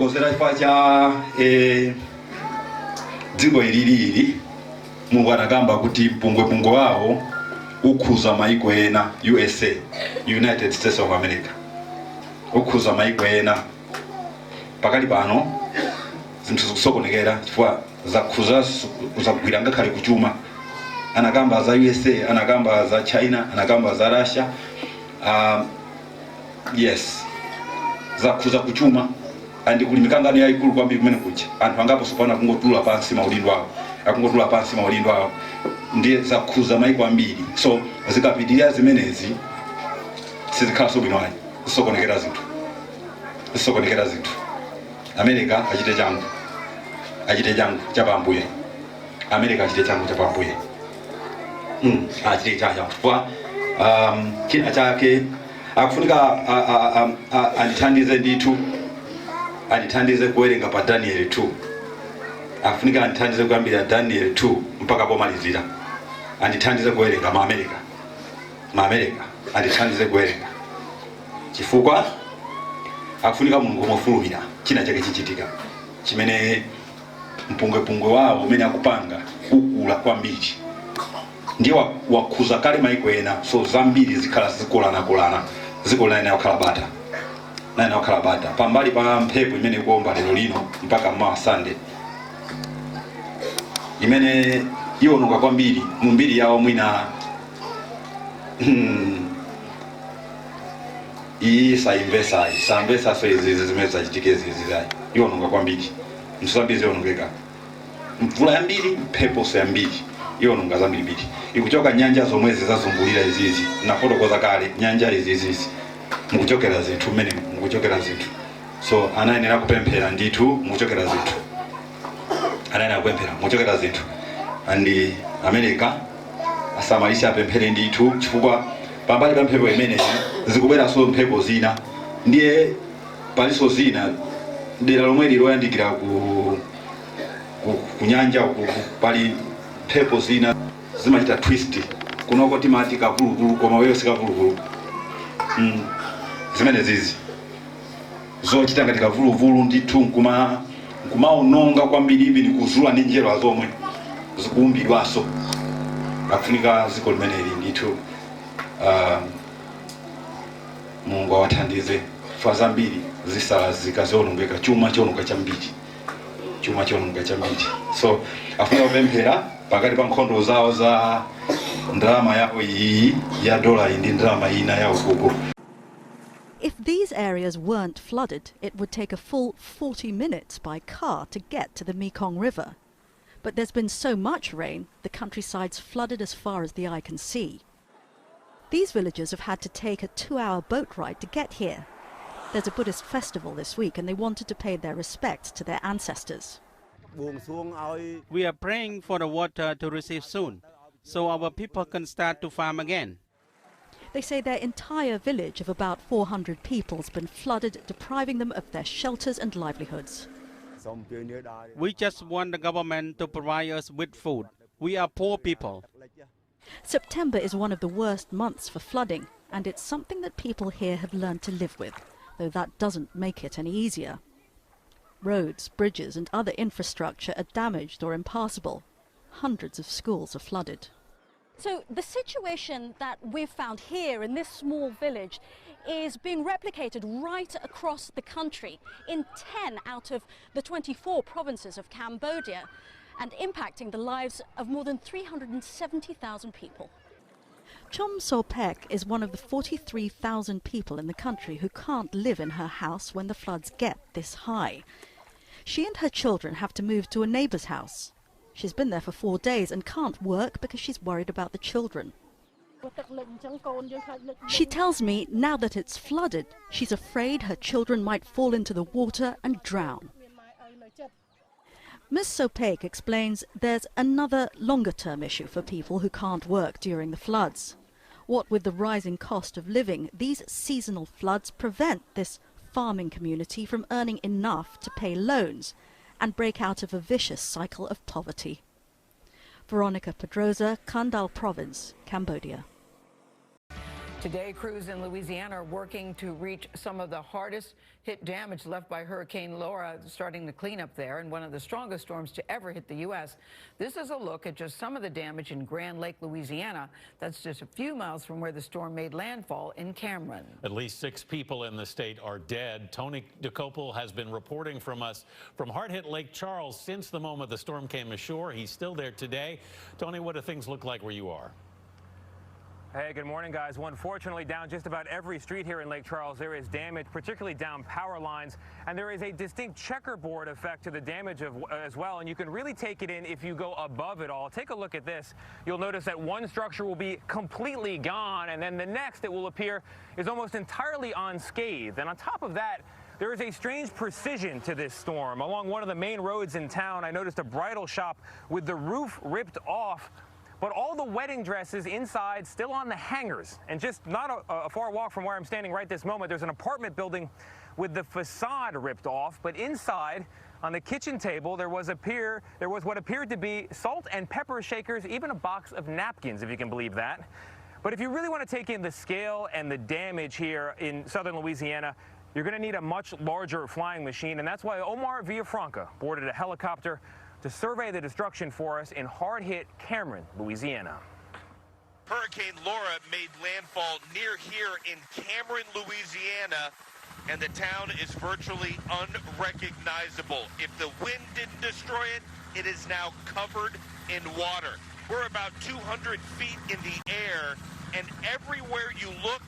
kufotokozera chifukwa cha dziko ilili Mulungu anagamba kuti mpungwepungwe wawo ukhuza maiko ena USA, United States of America, ukhuza maiko ena pakali pano zinthu zikusokonekera chifukwa zakhuza zakugwira ngakhale kuchuma. Anagamba za USA, anagamba za China, anagamba za Russia. Yes, zakhuza kuchuma andi kuli mikangano yaikulu kwambiri kumene kuja anthu angapo sopana kungotula pansi maulindo awo, akungotula pansi maulindo awo, ndiye zakhuza maiko ambiri. So zikapitirira zimenezi sizikhala sobwino ayi, zisokonekera zinthu. America achite changu chapambuye. America achite changu chapambuye. Achite changu kwa china chake akufunika andithandize ndithu, andithandize kuwerenga pa Daniel 2. Akufunika andithandize kuyambira Daniel 2 mpaka pomalizira. Andithandize kuwerenga ma America andithandize kuwerenga chifukwa akufunika Mulungu mofulumira china chake chichitika chimene mpungwepungwe wawo umene akupanga ukula kwambiri ndiye wakhuza kale maiko ena. So zambiri zikhala zikolana zikolana nayo khala bata pambali pa mphepo imene ikuomba lero lino mpaka mmawa Sunday imene iwononga kwambiri mumbiri yawo mwina saimvesa so izi zimene zachitike zizayi iwononga kwambiri. Msambiri zionongeka mvula yambiri, mphepo yambiri iwononga zambiri. Ikuchoka nyanja zomwezi zazungulira izizi na fotokoza kale nyanja izizi mukuchokera zinthu mmene mukuchokera zinthu. So anayenera kupemphera ndithu mukuchokera zinthu, anayenera kupemphera mukuchokera zinthu. Andi America asamalisha apemphere ndithu chifukwa pambali pa mphepo imeneyi zikubwera so mphepo zina, ndiye paliso zina dera lomwe liloyandikira ku nyanja pali mphepo zina zimachita twist kunoko timati kavuluvulu koma wewe sikavuluvulu. Zimene zizi zochita ngati kavuluvulu ndithu nkumaononga kwambiri ibi nikuzula ndi njelo azomwe zikuumbidwaso. Akufunika ziko limeneli ndithu Mulungu awathandize fa zambiri zisala zikazionongeka chuma chiononga chambiri. So afunika kupemphera pakati pa nkhondo zawo za ndalama yawo iyi ya dola ndi ndalama ina yawo kuko. If these areas weren't flooded, it would take a full 40 minutes by car to get to the Mekong River. But there's been so much rain, the countryside's flooded as far as the eye can see. These villagers have had to take a 2-hour boat ride to get here. There's a Buddhist festival this week and they wanted to pay their respects to their ancestors. We are praying for the water to recede soon, so our people can start to farm again. They say their entire village of about 400 people has been flooded, depriving them of their shelters and livelihoods. We just want the government to provide us with food. We are poor people. September is one of the worst months for flooding, and it's something that people here have learned to live with, though that doesn't make it any easier. Roads, bridges and other infrastructure are damaged or impassable. Hundreds of schools are flooded. So the situation that we've found here in this small village is being replicated right across the country in 10 out of the 24 provinces of Cambodia and impacting the lives of more than 370,000 people. Chom So-pek is one of the 43,000 people in the country who can't live in her house when the floods get this high. She and her children have to move to a neighbour's house. She's been there for 4 days and can't work because she's worried about the children. She tells me now that it's flooded, she's afraid her children might fall into the water and drown. Ms. So-pek explains there's another longer-term issue for people who can't work during the floods. What with the rising cost of living, these seasonal floods prevent this farming community from earning enough to pay loans and break out of a vicious cycle of poverty. Veronica Pedrosa, Kandal Province, Cambodia. Today, crews in Louisiana are working to reach some of the hardest hit damage left by Hurricane Laura, starting the cleanup there, and one of the strongest storms to ever hit the U.S. This is a look at just some of the damage in Grand Lake, Louisiana. That's just a few miles from where the storm made landfall in Cameron. At least 6 people in the state are dead. Tony DeCopel has been reporting from us from hard-hit Lake Charles since the moment the storm came ashore. He's still there today. Tony, what do things look like where you are? Hey, good morning, guys. Well, unfortunately, down just about every street here in Lake Charles, there is damage, particularly down power lines, and there is a distinct checkerboard effect to the damage as well, and you can really take it in if you go above it all. Take a look at this. You'll notice that one structure will be completely gone, and then the next, it will appear, is almost entirely unscathed. And on top of that, there is a strange precision to this storm. Along one of the main roads in town, I noticed a bridal shop with the roof ripped off, but all the wedding dresses inside still on the hangers. And just not a far walk from where I'm standing right this moment, there's an apartment building with the facade ripped off, but inside on the kitchen table there was what appeared to be salt and pepper shakers, even a box of napkins, if you can believe that. But if you really want to take in the scale and the damage here in southern Louisiana, you're going to need a much larger flying machine, and that's why Omar Villafranca boarded a helicopter to survey the destruction for us in hard-hit Cameron, Louisiana. Hurricane Laura made landfall near here in Cameron, Louisiana, and the town is virtually unrecognizable. If the wind didn't destroy it, it is now covered in water. We're about 200 feet in the air, and everywhere you look,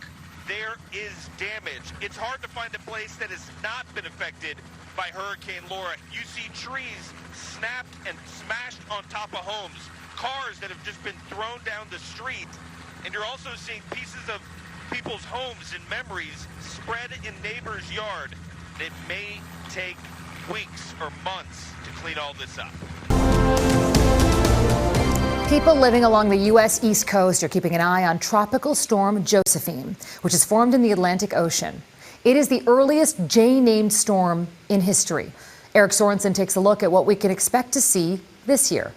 there is damage. It's hard to find a place that has not been affected by Hurricane Laura. You see trees snapped and smashed on top of homes, cars that have just been thrown down the street, and you're also seeing pieces of people's homes and memories spread in neighbors' yard. It may take weeks or months to clean all this up. People living along the U.S. East Coast are keeping an eye on Tropical Storm Josephine, which has formed in the Atlantic Ocean. It is the earliest J-named storm in history. Eric Sorensen takes a look at what we can expect to see this year.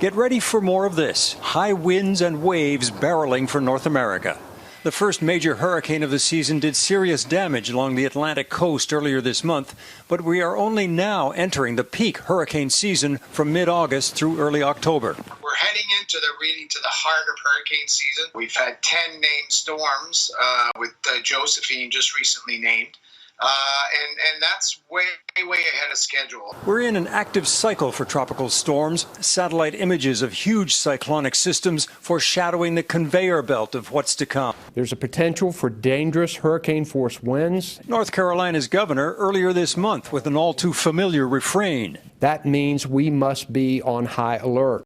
Get ready for more of this. High winds and waves barreling for North America. The first major hurricane of the season did serious damage along the Atlantic coast earlier this month, but we are only now entering the peak hurricane season from mid-August through early October. We're heading into the heart of hurricane season. We've had 10 named storms, with Josephine just recently named. And that's way ahead of schedule. We're in an active cycle for tropical storms. Satellite images of huge cyclonic systems foreshadowing the conveyor belt of what's to come. There's a potential for dangerous hurricane-force winds. North Carolina's governor earlier this month with an all too familiar refrain. That means we must be on high alert.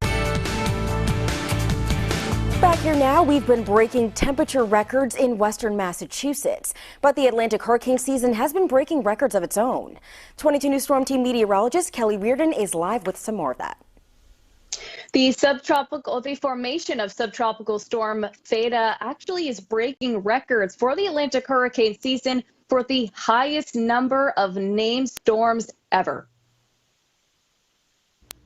Back here now, we've been breaking temperature records in western Massachusetts, but the Atlantic hurricane season has been breaking records of its own. 22 News Storm Team meteorologist Kelly Reardon is live with some more of that. The formation of subtropical storm Theta actually is breaking records for the Atlantic hurricane season for the highest number of named storms ever.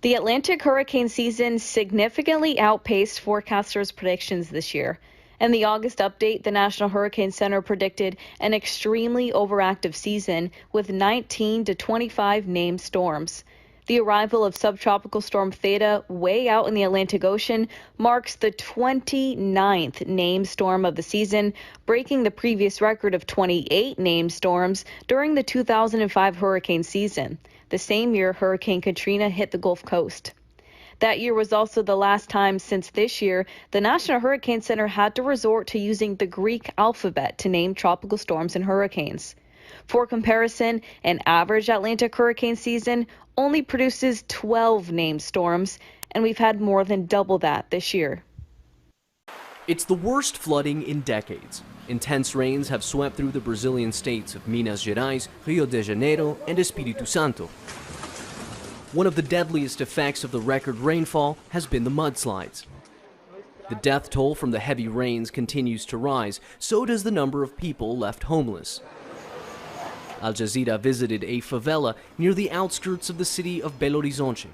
The Atlantic hurricane season significantly outpaced forecasters' predictions this year. In the August update, the National Hurricane Center predicted an extremely overactive season with 19 to 25 named storms. The arrival of subtropical storm Theta way out in the Atlantic Ocean marks the 29th named storm of the season, breaking the previous record of 28 named storms during the 2005 hurricane season, the same year Hurricane Katrina hit the Gulf Coast. That year was also the last time since this year the National Hurricane Center had to resort to using the Greek alphabet to name tropical storms and hurricanes. For comparison, an average Atlantic hurricane season only produces 12 named storms, and we've had more than double that this year. It's the worst flooding in decades. Intense rains have swept through the Brazilian states of Minas Gerais, Rio de Janeiro, and Espírito Santo. One of the deadliest effects of the record rainfall has been the mudslides. The death toll from the heavy rains continues to rise, so does the number of people left homeless. Al Jazeera visited a favela near the outskirts of the city of Belo Horizonte.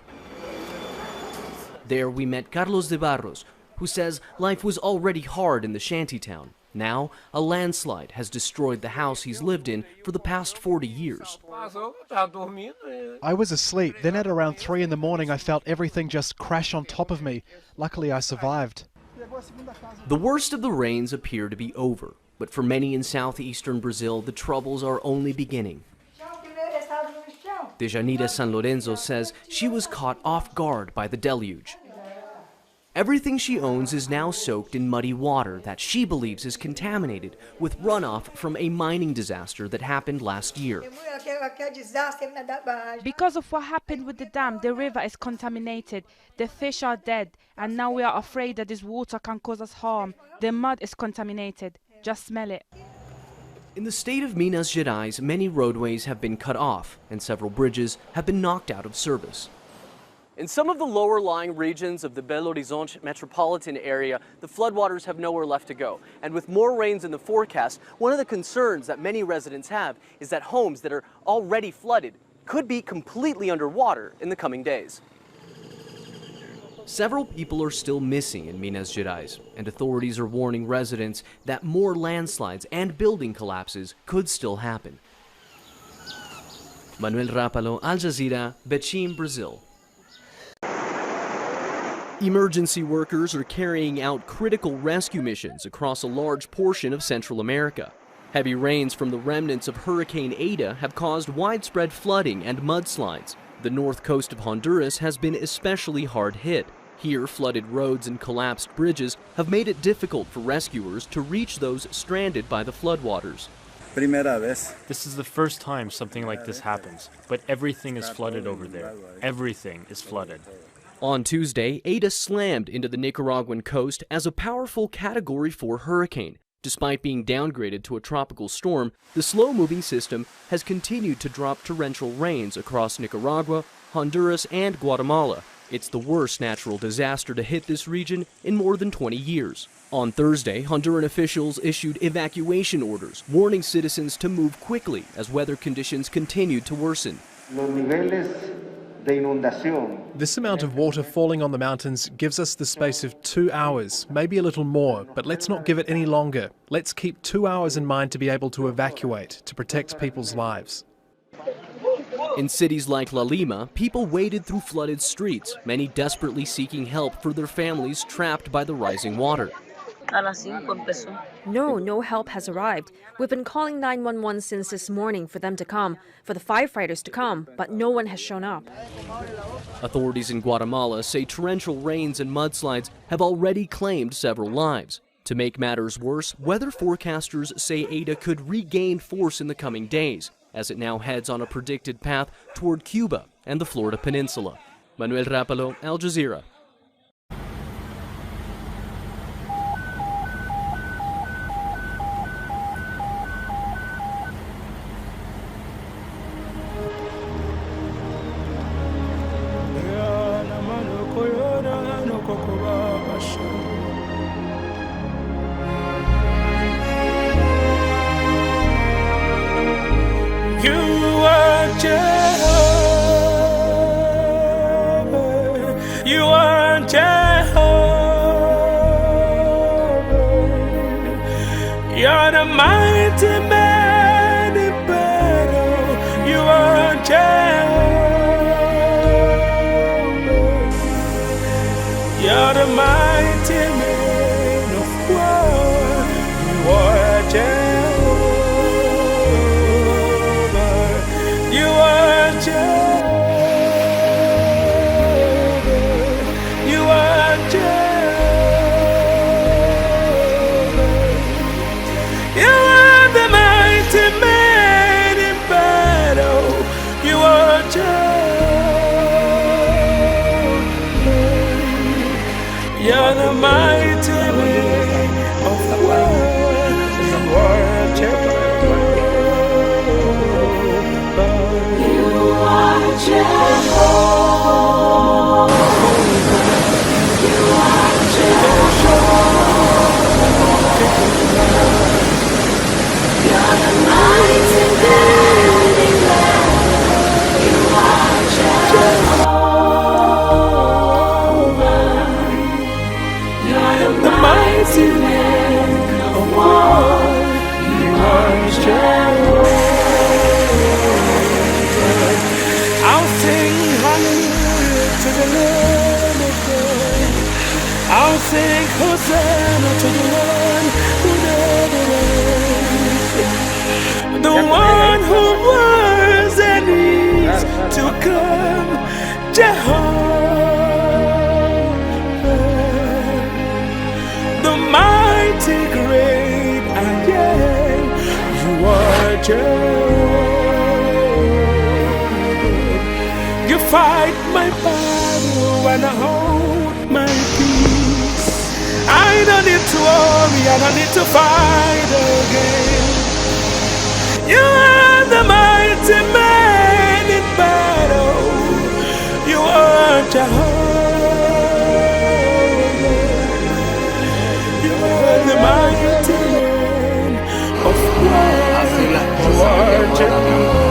There we met Carlos de Barros, who says life was already hard in the shantytown, Now, a landslide has destroyed the house he's lived in for the past 40 years. I was asleep, then at around 3 in the morning I felt everything just crash on top of me. Luckily I survived. The worst of the rains appear to be over, but for many in southeastern Brazil, the troubles are only beginning. Dejanira San Lorenzo says she was caught off guard by the deluge. Everything she owns is now soaked in muddy water that she believes is contaminated with runoff from a mining disaster that happened last year. Because of what happened with the dam, the river is contaminated, the fish are dead, and now we are afraid that this water can cause us harm. The mud is contaminated. Just smell it. In the state of Minas Gerais, many roadways have been cut off and several bridges have been knocked out of service. In some of the lower-lying regions of the Belo Horizonte metropolitan area, the floodwaters have nowhere left to go. And with more rains in the forecast, one of the concerns that many residents have is that homes that are already flooded could be completely underwater in the coming days. Several people are still missing in Minas Gerais, and authorities are warning residents that more landslides and building collapses could still happen. Manuel Rapalo, Al Jazeera, Betim, Brazil. Emergency workers are carrying out critical rescue missions across a large portion of Central America. Heavy rains from the remnants of Hurricane Eta have caused widespread flooding and mudslides. The north coast of Honduras has been especially hard hit. Here, flooded roads and collapsed bridges have made it difficult for rescuers to reach those stranded by the floodwaters. This is the first time something like this happens, but everything is flooded over there. Everything is flooded. On Tuesday, Eta slammed into the Nicaraguan coast as a powerful Category 4 hurricane. Despite being downgraded to a tropical storm, the slow-moving system has continued to drop torrential rains across Nicaragua, Honduras, and Guatemala. It's the worst natural disaster to hit this region in more than 20 years. On Thursday, Honduran officials issued evacuation orders, warning citizens to move quickly as weather conditions continued to worsen. This amount of water falling on the mountains gives us the space of 2 hours, maybe a little more, but let's not give it any longer. Let's keep 2 hours in mind to be able to evacuate, to protect people's lives. In cities like La Lima, people waded through flooded streets, many desperately seeking help for their families trapped by the rising water. No help has arrived. We've been calling 911 since this morning for them to come, for the firefighters to come, but no one has shown up. Authorities in Guatemala say torrential rains and mudslides have already claimed several lives. To make matters worse, weather forecasters say Eta could regain force in the coming days, as it now heads on a predicted path toward Cuba and the Florida Peninsula. Manuel Rapalo, Al Jazeera. You're the mighty man in battle. You are Jehovah. You're the mighty man of war. You are Jehovah. You are Jehovah. You are Jehovah. You are the mighty man in battle. You are Jehovah. You're the mighty sing Hosanna to the one who never reigns, the one who was and is to come, Jehovah, the mighty great I am. You are Jehovah. You fight my battle and I hold my peace. I don't need to worry, I don't need to fight again. You are the mighty man in battle. You are Jehovah. You are the mighty man of war. You are Jehovah.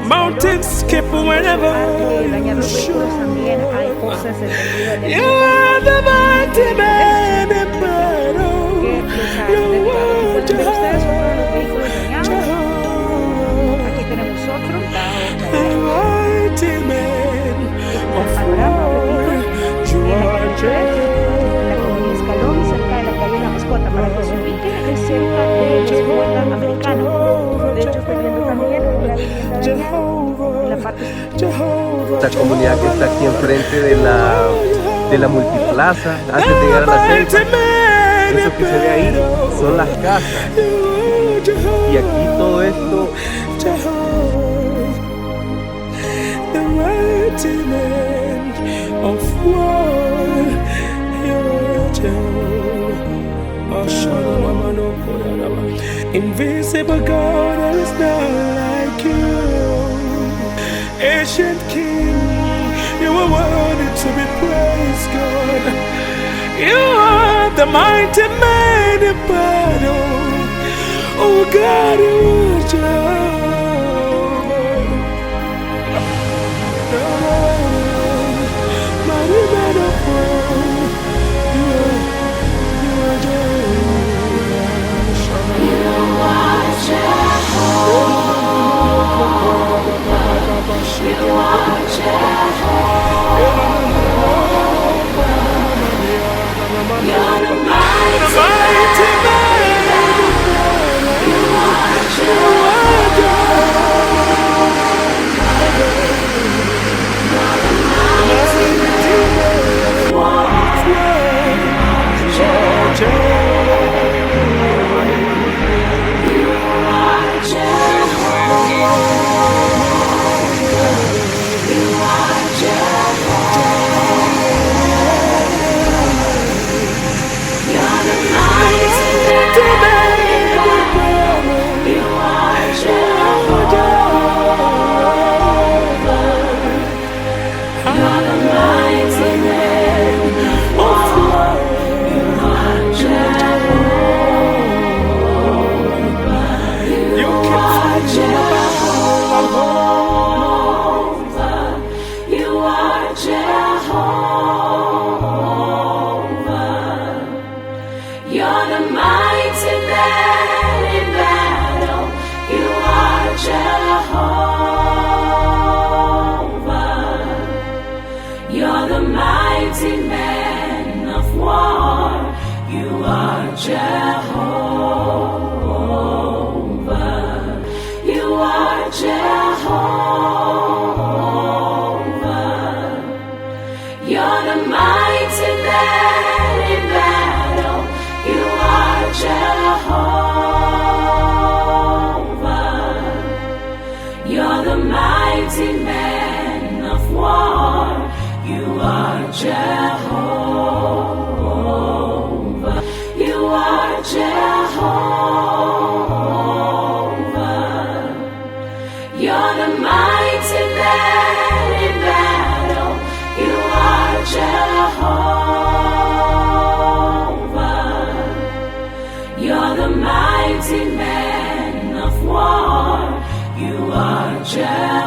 Mountains skip whenever you show. You are the mighty man in battle. You are Jehovah. The mighty man of war. You are Jehovah. Para que se ubique cerca del escuela americano. De hecho, estoy viendo también una vivienda en la parte. Esta comunidad que está aquí enfrente de la multiplaza, antes de llegar a la selva, eso que se ve ahí son las casas. Y aquí todo esto. The mighty man of war, you're Jehovah. Invisible God, there is none like you. Ancient King, you are worthy to be praised, God. You are the mighty man in battle. Oh God, you are Jehovah. Mighty man of war, you are Jehovah. You're the mighty man in battle. You are Jehovah. You're the mighty man of war. You are Jehovah.